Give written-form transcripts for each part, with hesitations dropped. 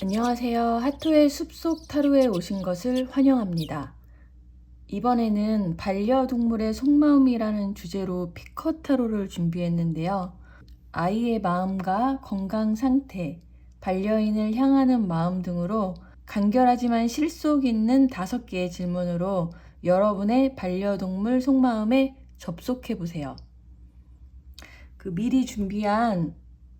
안녕하세요. 하토의 숲속 타로에 오신 것을 환영합니다. 이번에는 반려동물의 속마음이라는 주제로 피커 타로를 준비했는데요. 아이의 마음과 건강 상태, 반려인을 향하는 마음 등으로 간결하지만 실속 있는 5개의 질문으로 여러분의 반려동물 속마음에 접속해 보세요. 미리 준비한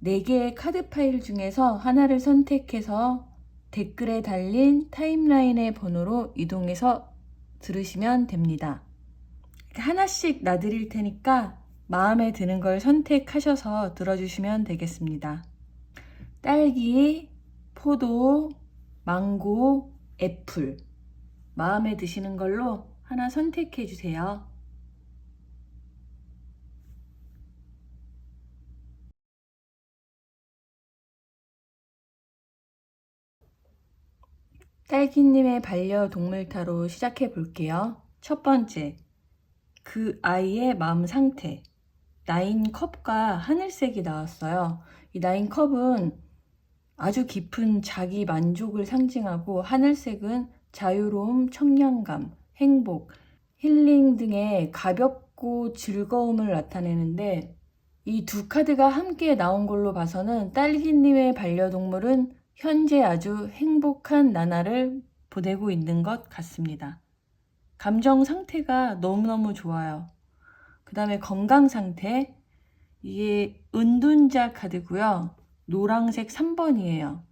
4개의 카드 파일 중에서 하나를 선택해서 댓글에 달린 타임라인의 번호로 이동해서 들으시면 됩니다. 하나씩 놔드릴 테니까 마음에 드는 걸 선택하셔서 들어주시면 되겠습니다. 딸기, 포도, 망고, 애플, 마음에 드시는 걸로 하나 선택해 주세요. 딸기님의 반려동물 타로 시작해 볼게요. 첫 번째, 그 아이의 마음 상태. 9컵과 하늘색이 나왔어요. 이 9컵은 아주 깊은 자기 만족을 상징하고, 하늘색은 자유로움, 청량감, 행복, 힐링 등의 가볍고 즐거움을 나타내는데, 이 두 카드가 함께 나온 걸로 봐서는 딸기님의 반려동물은 현재 아주 행복한 나날을 보내고 있는 것 같습니다. 감정 상태가 너무너무 좋아요. 그 다음에 건강 상태, 이게 은둔자 카드고요. 노란색 3번이에요.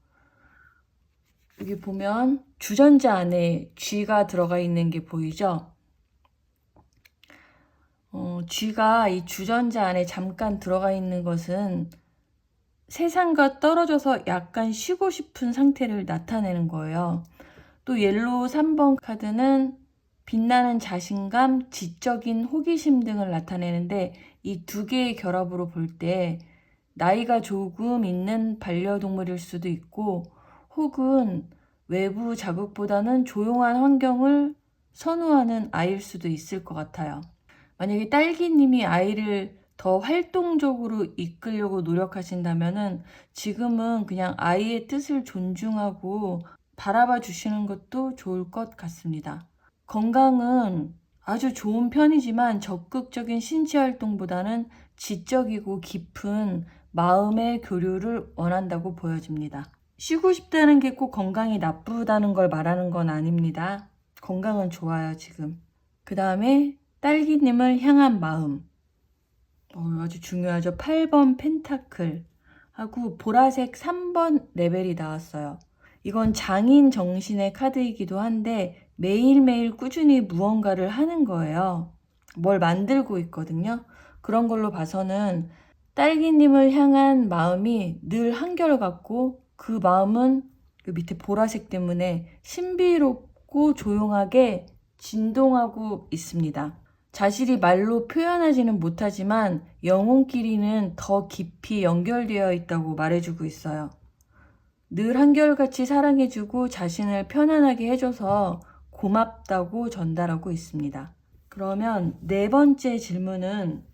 여기 보면 주전자 안에 쥐가 들어가 있는 게 보이죠? 쥐가 이 주전자 안에 잠깐 들어가 있는 것은 세상과 떨어져서 약간 쉬고 싶은 상태를 나타내는 거예요. 또 옐로우 3번 카드는 빛나는 자신감, 지적인 호기심 등을 나타내는데, 이 2개의 결합으로 볼 때 나이가 조금 있는 반려동물일 수도 있고, 혹은 외부 자극보다는 조용한 환경을 선호하는 아이일 수도 있을 것 같아요. 만약에 딸기님이 아이를 더 활동적으로 이끌려고 노력하신다면은 지금은 그냥 아이의 뜻을 존중하고 바라봐 주시는 것도 좋을 것 같습니다. 건강은 아주 좋은 편이지만 적극적인 신체 활동보다는 지적이고 깊은 마음의 교류를 원한다고 보여집니다. 쉬고 싶다는 게 꼭 건강이 나쁘다는 걸 말하는 건 아닙니다. 건강은 좋아요, 지금. 그 다음에 딸기님을 향한 마음. 아주 중요하죠. 8번 펜타클 하고 보라색 3번 레벨이 나왔어요. 이건 장인 정신의 카드이기도 한데 매일매일 꾸준히 무언가를 하는 거예요. 뭘 만들고 있거든요. 그런 걸로 봐서는 딸기님을 향한 마음이 늘 한결같고, 그 마음은 그 밑에 보라색 때문에 신비롭고 조용하게 진동하고 있습니다. 자신이 말로 표현하지는 못하지만 영혼끼리는 더 깊이 연결되어 있다고 말해주고 있어요. 늘 한결같이 사랑해주고 자신을 편안하게 해줘서 고맙다고 전달하고 있습니다. 그러면 4번째 질문은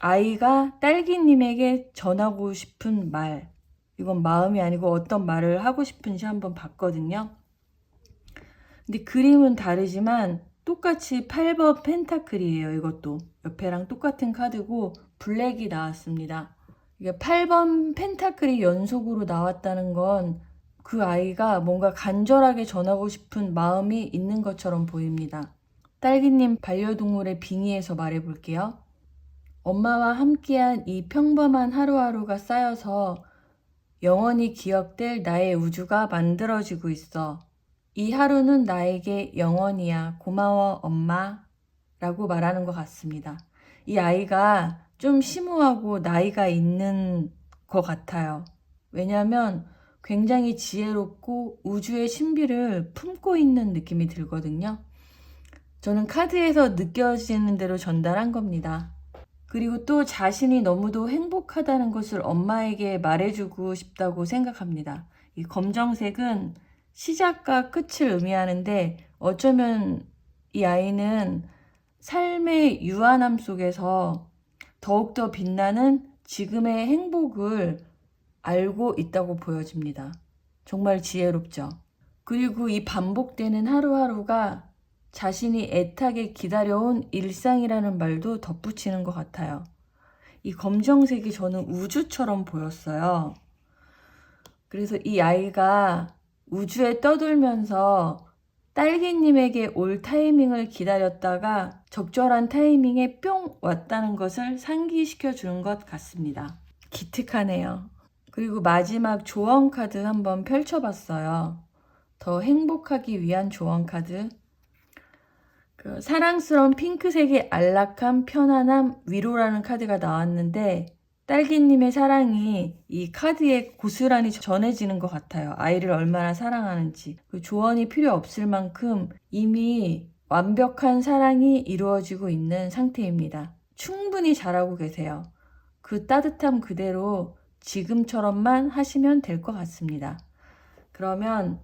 아이가 딸기님에게 전하고 싶은 말. 이건 마음이 아니고 어떤 말을 하고 싶은지 한번 봤거든요. 근데 그림은 다르지만 똑같이 8번 펜타클이에요. 이것도 옆에랑 똑같은 카드고 블랙이 나왔습니다. 이게 8번 펜타클이 연속으로 나왔다는 건 그 아이가 뭔가 간절하게 전하고 싶은 마음이 있는 것처럼 보입니다. 딸기님 반려동물의 빙의에서 말해볼게요. 엄마와 함께한 이 평범한 하루하루가 쌓여서 영원히 기억될 나의 우주가 만들어지고 있어. 이 하루는 나에게 영원이야. 고마워, 엄마. 라고 말하는 것 같습니다. 이 아이가 좀 심오하고 나이가 있는 것 같아요. 왜냐하면 굉장히 지혜롭고 우주의 신비를 품고 있는 느낌이 들거든요. 저는 카드에서 느껴지는 대로 전달한 겁니다. 그리고 또 자신이 너무도 행복하다는 것을 엄마에게 말해주고 싶다고 생각합니다. 이 검정색은 시작과 끝을 의미하는데, 어쩌면 이 아이는 삶의 유한함 속에서 더욱더 빛나는 지금의 행복을 알고 있다고 보여집니다. 정말 지혜롭죠. 그리고 이 반복되는 하루하루가 자신이 애타게 기다려온 일상이라는 말도 덧붙이는 것 같아요. 이 검정색이 저는 우주처럼 보였어요. 그래서 이 아이가 우주에 떠돌면서 딸기님에게 올 타이밍을 기다렸다가 적절한 타이밍에 뿅 왔다는 것을 상기시켜 주는 것 같습니다. 기특하네요. 그리고 마지막 조언 카드 한번 펼쳐봤어요. 더 행복하기 위한 조언 카드. 그 사랑스러운 핑크색의 안락함, 편안함, 위로라는 카드가 나왔는데 딸기님의 사랑이 이 카드에 고스란히 전해지는 것 같아요. 아이를 얼마나 사랑하는지. 그 조언이 필요 없을 만큼 이미 완벽한 사랑이 이루어지고 있는 상태입니다. 충분히 잘하고 계세요. 그 따뜻함 그대로 지금처럼만 하시면 될 것 같습니다. 그러면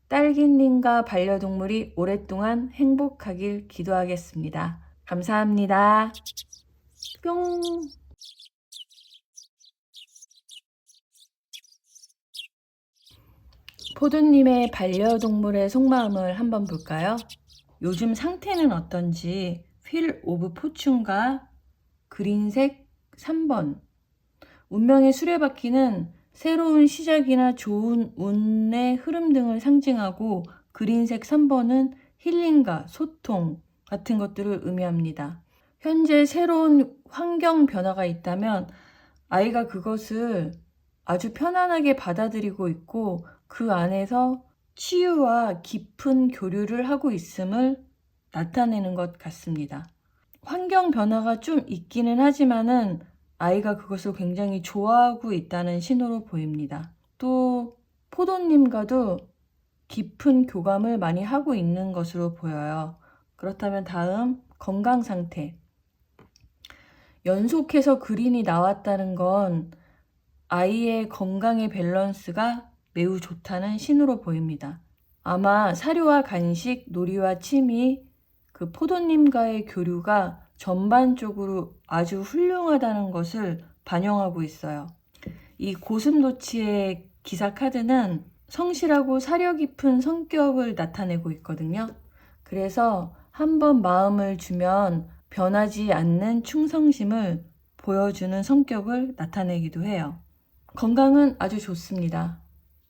딸기님과 반려동물이 오랫동안 행복하길 기도하겠습니다. 감사합니다. 뿅! 포도님의 반려동물의 속마음을 한번 볼까요? 요즘 상태는 어떤지 휠 오브 포춘과 그린색 3번 운명의 수레바퀴는 새로운 시작이나 좋은 운의 흐름 등을 상징하고 그린색 3번은 힐링과 소통 같은 것들을 의미합니다. 현재 새로운 환경 변화가 있다면 아이가 그것을 아주 편안하게 받아들이고 있고 그 안에서 치유와 깊은 교류를 하고 있음을 나타내는 것 같습니다. 환경 변화가 좀 있기는 하지만은 아이가 그것을 굉장히 좋아하고 있다는 신호로 보입니다. 또 포도님과도 깊은 교감을 많이 하고 있는 것으로 보여요. 그렇다면 다음 건강 상태. 연속해서 그린이 나왔다는 건 아이의 건강의 밸런스가 매우 좋다는 신호로 보입니다. 아마 사료와 간식, 놀이와 취미, 그 포도님과의 교류가 전반적으로 아주 훌륭하다는 것을 반영하고 있어요. 이 고슴도치의 기사 카드는 성실하고 사려 깊은 성격을 나타내고 있거든요. 그래서 한번 마음을 주면 변하지 않는 충성심을 보여주는 성격을 나타내기도 해요. 건강은 아주 좋습니다.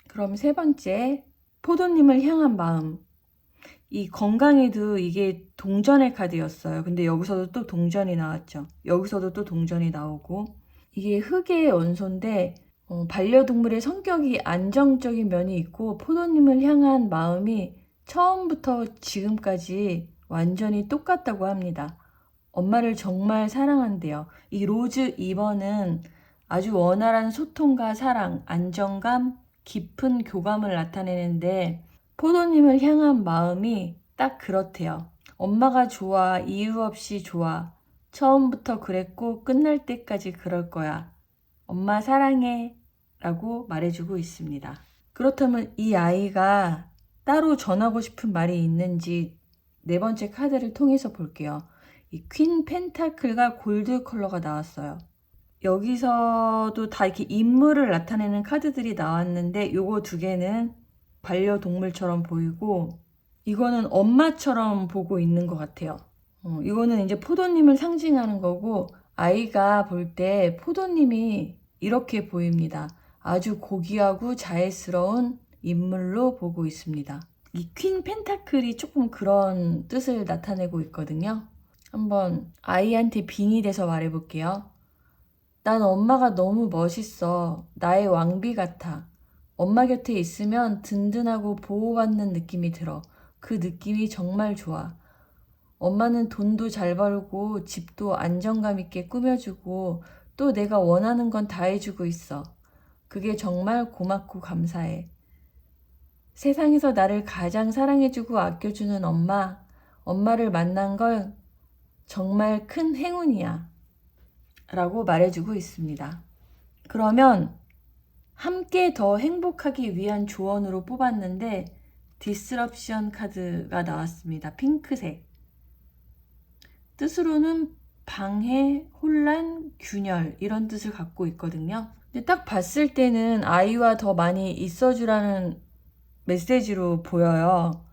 그럼 세 번째, 포도님을 향한 마음. 이 건강에도 이게 동전의 카드였어요. 근데 여기서도 또 동전이 나왔죠. 여기서도 또 동전이 나오고 이게 흑의 원소인데 반려동물의 성격이 안정적인 면이 있고 포도님을 향한 마음이 처음부터 지금까지 완전히 똑같다고 합니다. 엄마를 정말 사랑한대요. 이 로즈 2번은 아주 원활한 소통과 사랑, 안정감, 깊은 교감을 나타내는데 포도님을 향한 마음이 딱 그렇대요. 엄마가 좋아, 이유 없이 좋아. 처음부터 그랬고 끝날 때까지 그럴 거야. 엄마 사랑해 라고 말해주고 있습니다. 그렇다면 이 아이가 따로 전하고 싶은 말이 있는지 네 번째 카드를 통해서 볼게요. 이 퀸 펜타클과 골드 컬러가 나왔어요. 여기서도 다 이렇게 인물을 나타내는 카드들이 나왔는데 요거 두 개는 반려동물처럼 보이고 이거는 엄마처럼 보고 있는 것 같아요. 이거는 이제 포도님을 상징하는 거고 아이가 볼 때 포도님이 이렇게 보입니다. 아주 고귀하고 자애스러운 인물로 보고 있습니다. 이 퀸 펜타클이 조금 그런 뜻을 나타내고 있거든요. 한번 아이한테 빙의 돼서 말해볼게요. 난 엄마가 너무 멋있어. 나의 왕비 같아. 엄마 곁에 있으면 든든하고 보호받는 느낌이 들어. 그 느낌이 정말 좋아. 엄마는 돈도 잘 벌고 집도 안정감 있게 꾸며주고 또 내가 원하는 건 다 해주고 있어. 그게 정말 고맙고 감사해. 세상에서 나를 가장 사랑해주고 아껴주는 엄마, 엄마를 만난 걸 정말 큰 행운이야. 라고 말해주고 있습니다. 그러면 함께 더 행복하기 위한 조언으로 뽑았는데 디스럽션 카드가 나왔습니다. 핑크색. 뜻으로는 방해, 혼란, 균열 이런 뜻을 갖고 있거든요. 근데 딱 봤을 때는 아이와 더 많이 있어주라는 메시지로 보여요.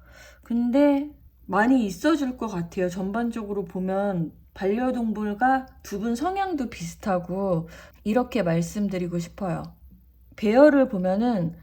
근데 많이 있어줄 것 같아요. 전반적으로 보면 반려동물과 두 분 성향도 비슷하고 이렇게 말씀드리고 싶어요. 배열을 보면은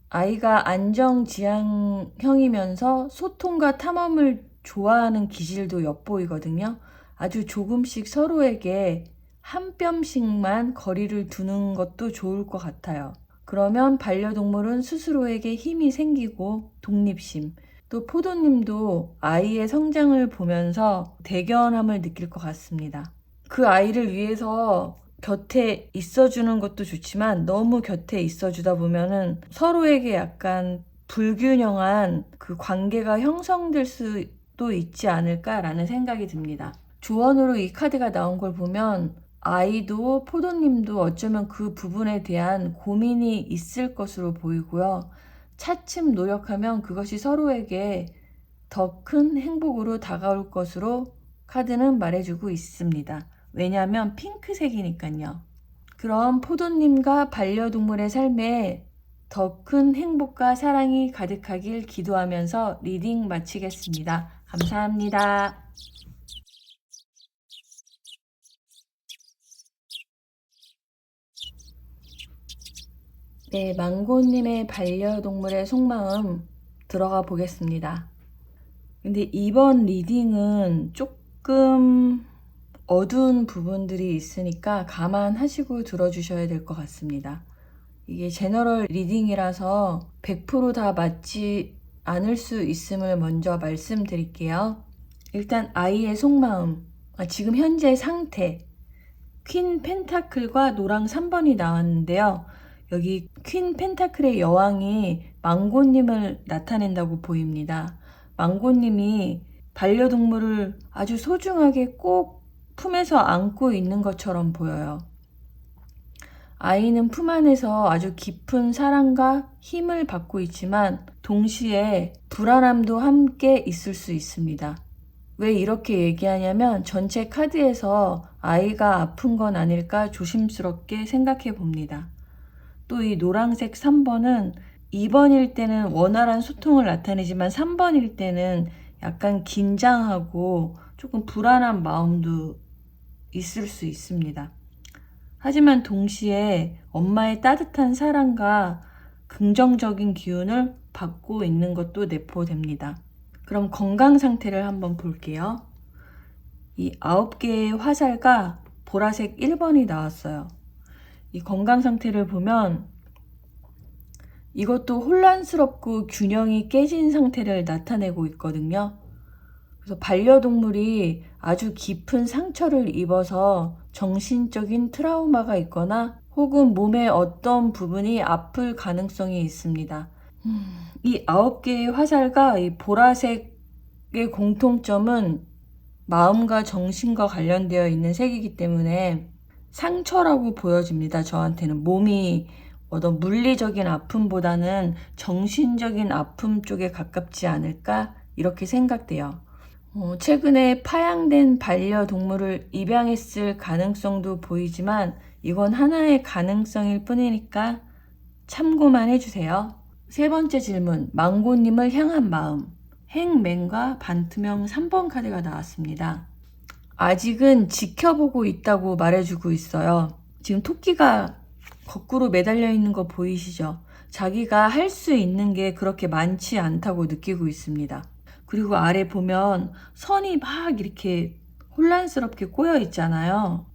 아이가 안정지향형이면서 소통과 탐험을 좋아하는 기질도 엿보이거든요. 아주 조금씩 서로에게 한 뼘씩만 거리를 두는 것도 좋을 것 같아요. 그러면 반려동물은 스스로에게 힘이 생기고 독립심, 또 포도님도 아이의 성장을 보면서 대견함을 느낄 것 같습니다. 그 아이를 위해서 곁에 있어주는 것도 좋지만 너무 곁에 있어주다 보면은 서로에게 약간 불균형한 그 관계가 형성될 수도 있지 않을까라는 생각이 듭니다. 조언으로 이 카드가 나온 걸 보면 아이도 포도님도 어쩌면 그 부분에 대한 고민이 있을 것으로 보이고요. 차츰 노력하면 그것이 서로에게 더 큰 행복으로 다가올 것으로 카드는 말해주고 있습니다. 왜냐하면 핑크색이니까요. 그럼 포도님과 반려동물의 삶에 더 큰 행복과 사랑이 가득하길 기도하면서 리딩 마치겠습니다. 감사합니다. 네, 망고님의 반려동물의 속마음 들어가 보겠습니다. 근데 이번 리딩은 조금 어두운 부분들이 있으니까 감안하시고 들어주셔야 될 것 같습니다. 이게 제너럴 리딩이라서 100% 맞지 않을 수 있음을 먼저 말씀드릴게요. 일단 아이의 속마음, 지금 현재 상태, 퀸 펜타클과 노랑 3번이 나왔는데요. 여기 퀸 펜타클의 여왕이 망고님을 나타낸다고 보입니다. 망고님이 반려동물을 아주 소중하게 꼭 품에서 안고 있는 것처럼 보여요. 아이는 품 안에서 아주 깊은 사랑과 힘을 받고 있지만 동시에 불안함도 함께 있을 수 있습니다. 왜 이렇게 얘기하냐면 전체 카드에서 아이가 아픈 건 아닐까 조심스럽게 생각해 봅니다. 또 이 노란색 3번은 2번일 때는 원활한 소통을 나타내지만 3번일 때는 약간 긴장하고 조금 불안한 마음도 있을 수 있습니다. 하지만 동시에 엄마의 따뜻한 사랑과 긍정적인 기운을 받고 있는 것도 내포됩니다. 그럼 건강 상태를 한번 볼게요. 이 9개의 화살과 보라색 1번이 나왔어요. 이 건강 상태를 보면 이것도 혼란스럽고 균형이 깨진 상태를 나타내고 있거든요. 그래서 반려동물이 아주 깊은 상처를 입어서 정신적인 트라우마가 있거나 혹은 몸의 어떤 부분이 아플 가능성이 있습니다. 이 9개의 화살과 이 보라색의 공통점은 마음과 정신과 관련되어 있는 색이기 때문에 상처라고 보여집니다. 저한테는 몸이 어떤 물리적인 아픔보다는 정신적인 아픔 쪽에 가깝지 않을까 이렇게 생각돼요. 최근에 파양된 반려동물을 입양했을 가능성도 보이지만 이건 하나의 가능성일 뿐이니까 참고만 해주세요. 세 번째 질문, 망고님을 향한 마음. 행맨과 반투명 3번 카드가 나왔습니다. 아직은 지켜보고 있다고 말해주고 있어요. 지금 토끼가 거꾸로 매달려 있는 거 보이시죠? 자기가 할 수 있는 게 그렇게 많지 않다고 느끼고 있습니다. 그리고 아래 보면 선이 막 이렇게 혼란스럽게 꼬여 있잖아요.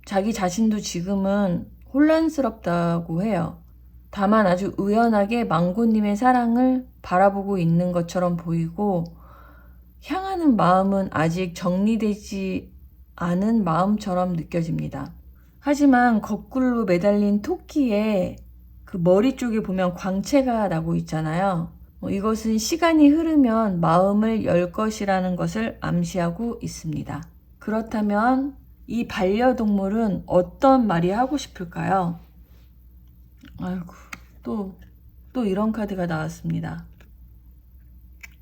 자기 자신도 지금은 혼란스럽다고 해요. 다만 아주 의연하게 망고님의 사랑을 바라보고 있는 것처럼 보이고 향하는 마음은 아직 정리되지 않은 마음처럼 느껴집니다. 하지만 거꾸로 매달린 토끼의 그 머리 쪽에 보면 광채가 나고 있잖아요. 이것은 시간이 흐르면 마음을 열 것이라는 것을 암시하고 있습니다. 그렇다면 이 반려동물은 어떤 말이 하고 싶을까요? 아이고, 또 이런 카드가 나왔습니다.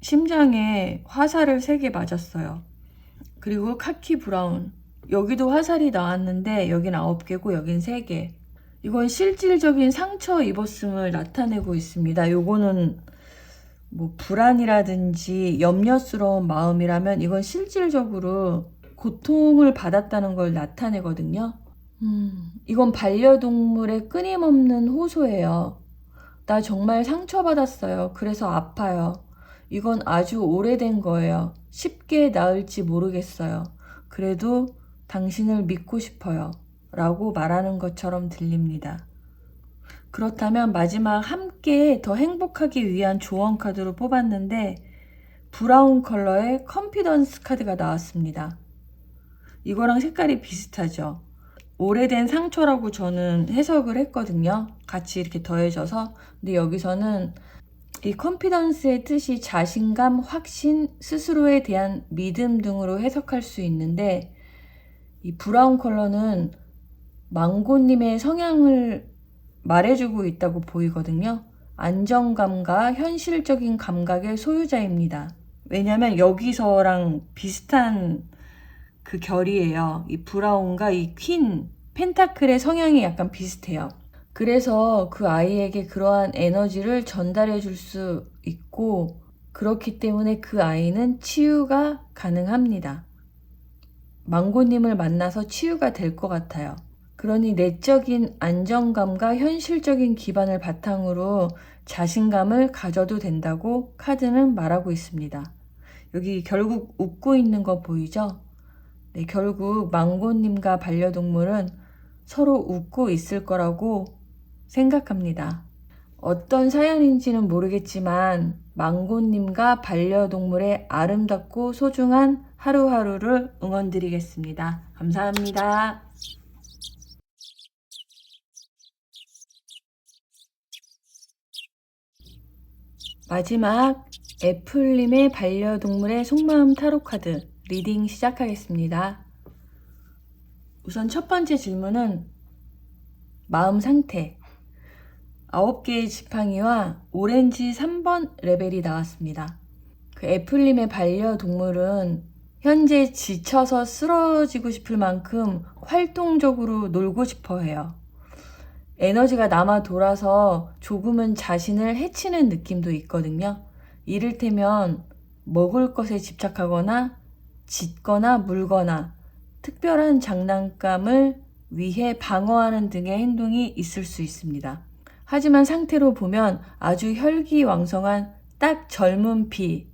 심장에 화살을 3개 맞았어요. 그리고 카키 브라운. 여기도 화살이 나왔는데 여긴 9개고 여긴 3개. 이건 실질적인 상처 입었음을 나타내고 있습니다. 요거는 뭐 불안이라든지 염려스러운 마음이라면 이건 실질적으로 고통을 받았다는 걸 나타내거든요. 이건 반려동물의 끊임없는 호소예요. 나 정말 상처받았어요. 그래서 아파요. 이건 아주 오래된 거예요. 쉽게 나을지 모르겠어요. 그래도 당신을 믿고 싶어요. 라고 말하는 것처럼 들립니다. 그렇다면 마지막 함께 더 행복하기 위한 조언 카드로 뽑았는데 브라운 컬러의 컨피던스 카드가 나왔습니다. 이거랑 색깔이 비슷하죠. 오래된 상처라고 저는 해석을 했거든요. 같이 이렇게 더해져서. 근데 여기서는 이 컨피던스의 뜻이 자신감, 확신, 스스로에 대한 믿음 등으로 해석할 수 있는데 이 브라운 컬러는 망고님의 성향을 말해주고 있다고 보이거든요. 안정감과 현실적인 감각의 소유자입니다. 왜냐면 여기서랑 비슷한 그 결이에요. 이 브라운과 이 퀸, 펜타클의 성향이 약간 비슷해요. 그래서 그 아이에게 그러한 에너지를 전달해 줄 수 있고 그렇기 때문에 그 아이는 치유가 가능합니다. 망고님을 만나서 치유가 될 것 같아요. 그러니 내적인 안정감과 현실적인 기반을 바탕으로 자신감을 가져도 된다고 카드는 말하고 있습니다. 여기 결국 웃고 있는 거 보이죠? 네, 결국 망고님과 반려동물은 서로 웃고 있을 거라고 생각합니다. 어떤 사연인지는 모르겠지만 망고님과 반려동물의 아름답고 소중한 하루하루를 응원드리겠습니다. 감사합니다. 마지막 애플님의 반려동물의 속마음 타로 카드 리딩 시작하겠습니다. 우선 첫 번째 질문은 마음 상태. 9개의 지팡이와 오렌지 3번 레벨이 나왔습니다. 그 애플님의 반려동물은 현재 지쳐서 쓰러지고 싶을 만큼 활동적으로 놀고 싶어 해요. 에너지가 남아 돌아서 조금은 자신을 해치는 느낌도 있거든요. 이를테면 먹을 것에 집착하거나 짖거나 물거나 특별한 장난감을 위해 방어하는 등의 행동이 있을 수 있습니다. 하지만 상태로 보면 아주 혈기왕성한 딱 젊은 피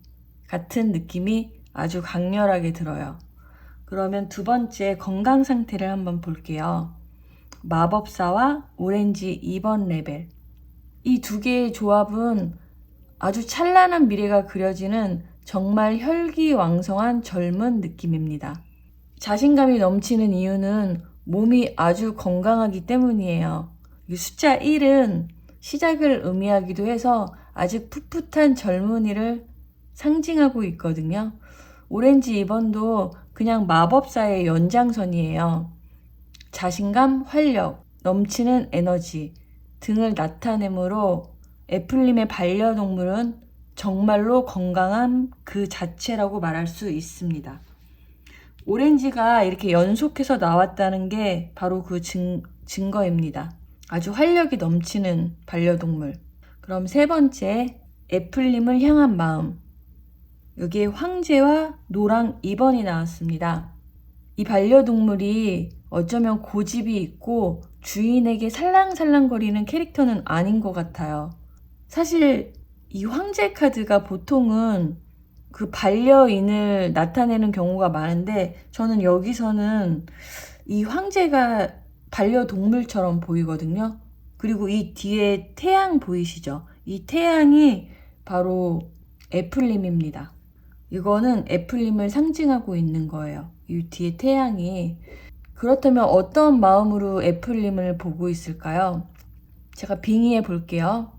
같은 느낌이 아주 강렬하게 들어요. 그러면 두 번째 건강 상태를 한번 볼게요. 마법사와 오렌지 2번 레벨. 이 두 개의 조합은 아주 찬란한 미래가 그려지는 정말 혈기왕성한 젊은 느낌입니다. 자신감이 넘치는 이유는 몸이 아주 건강하기 때문이에요. 이 숫자 1은 시작을 의미하기도 해서 아직 풋풋한 젊은이를 상징하고 있거든요. 오렌지 2번도 그냥 마법사의 연장선이에요. 자신감, 활력, 넘치는 에너지 등을 나타내므로 애플님의 반려동물은 정말로 건강함 그 자체라고 말할 수 있습니다. 오렌지가 이렇게 연속해서 나왔다는 게 바로 그 증거입니다. 아주 활력이 넘치는 반려동물. 그럼 세 번째, 애플님을 향한 마음. 여기에 황제와 노랑 2번이 나왔습니다. 이 반려동물이 어쩌면 고집이 있고 주인에게 살랑살랑거리는 캐릭터는 아닌 것 같아요. 사실 이 황제 카드가 보통은 그 반려인을 나타내는 경우가 많은데 저는 여기서는 이 황제가 반려동물처럼 보이거든요. 그리고 이 뒤에 태양 보이시죠? 이 태양이 바로 애플님입니다. 이거는 애플님을 상징하고 있는 거예요. 이 뒤에 태양이. 그렇다면 어떤 마음으로 애플님을 보고 있을까요? 제가 빙의해 볼게요.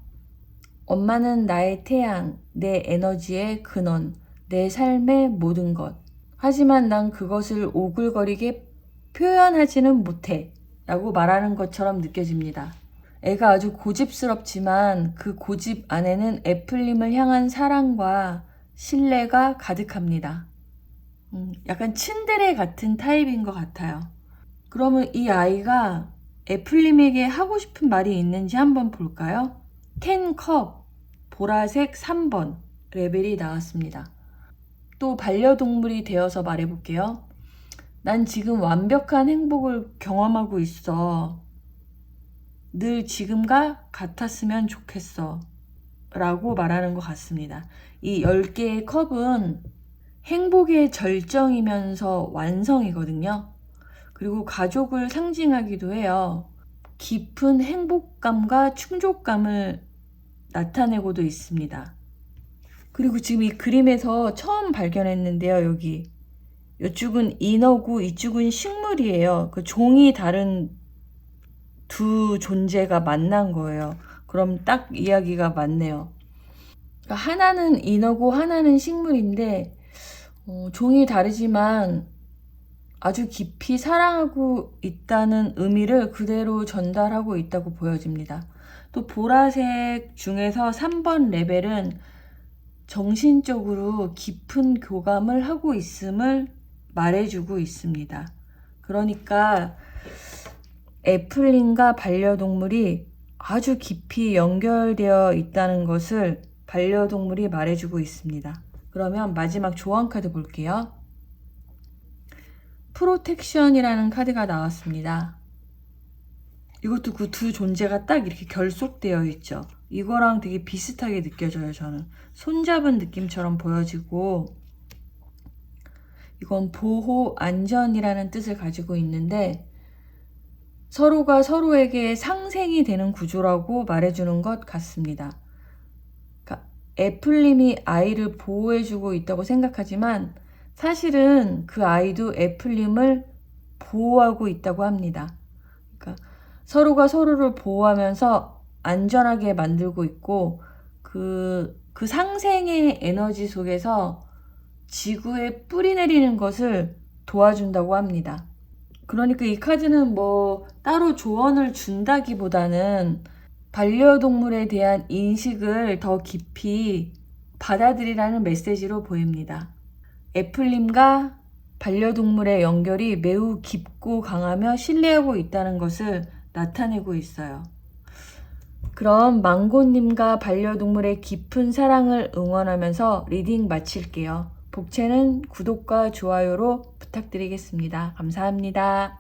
엄마는 나의 태양, 내 에너지의 근원, 내 삶의 모든 것. 하지만 난 그것을 오글거리게 표현하지는 못해. 라고 말하는 것처럼 느껴집니다. 애가 아주 고집스럽지만 그 고집 안에는 애플님을 향한 사랑과 신뢰가 가득합니다. 약간 츤데레 같은 타입인 것 같아요. 그러면 이 아이가 애플님에게 하고 싶은 말이 있는지 한번 볼까요? 캔컵 보라색 3번 레벨이 나왔습니다. 또 반려동물이 되어서 말해볼게요. 난 지금 완벽한 행복을 경험하고 있어. 늘 지금과 같았으면 좋겠어. 라고 말하는 것 같습니다. 이 10개의 컵은 행복의 절정이면서 완성이거든요. 그리고 가족을 상징하기도 해요. 깊은 행복감과 충족감을 나타내고도 있습니다. 그리고 지금 이 그림에서 처음 발견했는데요. 여기 이쪽은 인어고 이쪽은 식물이에요. 그 종이 다른 두 존재가 만난 거예요. 그럼 딱 이야기가 맞네요. 그러니까 하나는 인어고 하나는 식물인데 종이 다르지만 아주 깊이 사랑하고 있다는 의미를 그대로 전달하고 있다고 보여집니다. 또 보라색 중에서 3번 레벨은 정신적으로 깊은 교감을 하고 있음을 말해주고 있습니다. 그러니까 애플린과 반려동물이 아주 깊이 연결되어 있다는 것을 반려동물이 말해주고 있습니다. 그러면 마지막 조언 카드 볼게요. 프로텍션이라는 카드가 나왔습니다. 이것도 그 두 존재가 딱 이렇게 결속되어 있죠. 이거랑 되게 비슷하게 느껴져요. 저는 손잡은 느낌처럼 보여지고, 이건 보호, 안전이라는 뜻을 가지고 있는데 서로가 서로에게 상생이 되는 구조라고 말해주는 것 같습니다. 그러니까 애플님이 아이를 보호해주고 있다고 생각하지만 사실은 그 아이도 애플님을 보호하고 있다고 합니다. 그러니까 서로가 서로를 보호하면서 안전하게 만들고 있고 그 상생의 에너지 속에서 지구에 뿌리 내리는 것을 도와준다고 합니다. 그러니까 이 카드는 뭐 따로 조언을 준다기보다는 반려동물에 대한 인식을 더 깊이 받아들이라는 메시지로 보입니다. 애플님과 반려동물의 연결이 매우 깊고 강하며 신뢰하고 있다는 것을 나타내고 있어요. 그럼 망고님과 반려동물의 깊은 사랑을 응원하면서 리딩 마칠게요. 복채는 구독과 좋아요로 부탁드리겠습니다. 감사합니다.